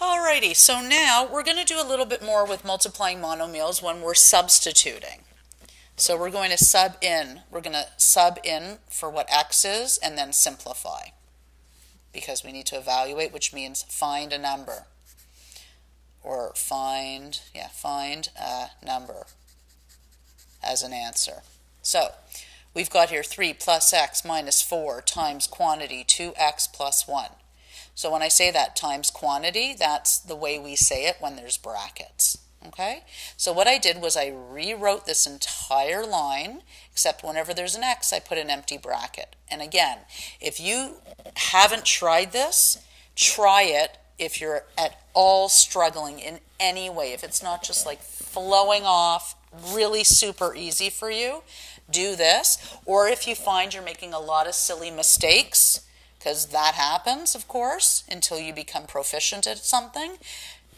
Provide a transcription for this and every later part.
Alrighty, so now we're going to do a little bit more with multiplying monomials when we're substituting. So we're going to sub in. We're going to sub in for what x is and then simplify, because we need to evaluate, which means find a number. Or find a number as an answer. So we've got here 3 plus x minus 4 times quantity 2x plus 1. So when I say that times quantity, that's the way we say it when there's brackets. Okay? So what I did was I rewrote this entire line, except whenever there's an x, I put an empty bracket. And again, if you haven't tried this, try it if you're at all struggling in any way. If it's not just like flowing off, really super easy for you, do this. Or if you find you're making a lot of silly mistakes, because that happens, of course, until you become proficient at something,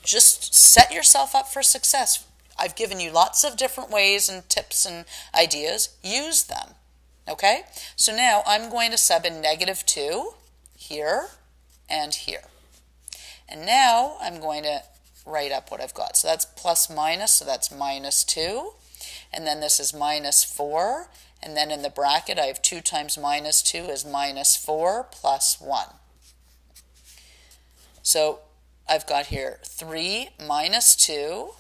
just set yourself up for success. I've given you lots of different ways and tips and ideas. Use them. Okay? So now I'm going to sub in -2 here and here. And now I'm going to write up what I've got. So that's plus minus, so that's -2. And then this is -4. And then in the bracket, I have 2 times -2 is -4 plus 1. So I've got here 3 minus 2.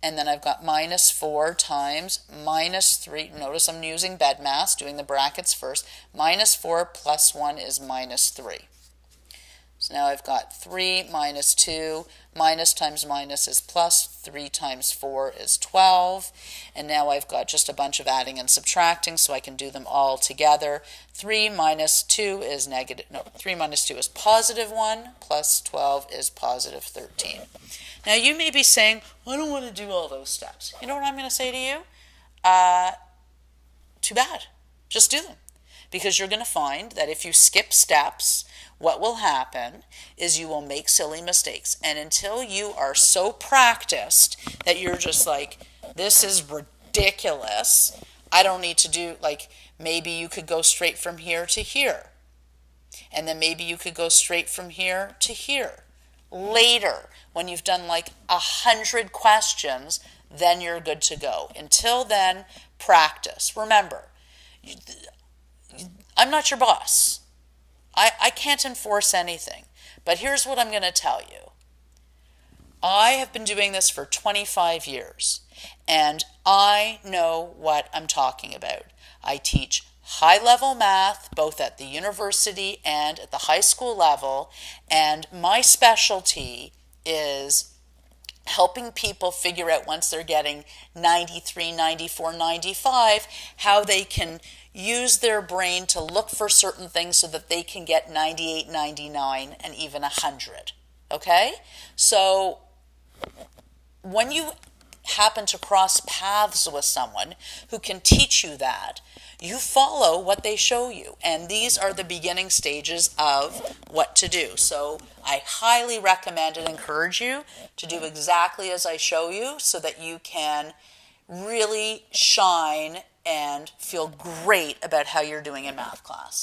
And then I've got -4 times -3. Notice I'm using BEDMAS, doing the brackets first. -4 plus 1 is -3. So now I've got 3 minus 2, minus times minus is plus, 3 times 4 is 12, and now I've got just a bunch of adding and subtracting, so I can do them all together. 3 minus 2 is positive 1, plus 12 is positive 13. Now you may be saying, well, I don't want to do all those steps. You know what I'm going to say to you? Too bad. Just do them. Because you're going to find that if you skip steps, what will happen is you will make silly mistakes. And until you are so practiced that you're just like, this is ridiculous, I don't need to do, like, maybe you could go straight from here to here. And then maybe you could go straight from here to here. Later, when you've done like 100 questions, then you're good to go. Until then, practice. Remember, I'm not your boss. I can't enforce anything. But here's what I'm going to tell you. I have been doing this for 25 years, and I know what I'm talking about. I teach high-level math, both at the university and at the high school level, and my specialty is helping people figure out, once they're getting 93, 94, 95, how they can use their brain to look for certain things so that they can get 98, 99, and even 100. Okay? So when you happen to cross paths with someone who can teach you that, you follow what they show you. And these are the beginning stages of what to do. So I highly recommend and encourage you to do exactly as I show you so that you can really shine and feel great about how you're doing in math class.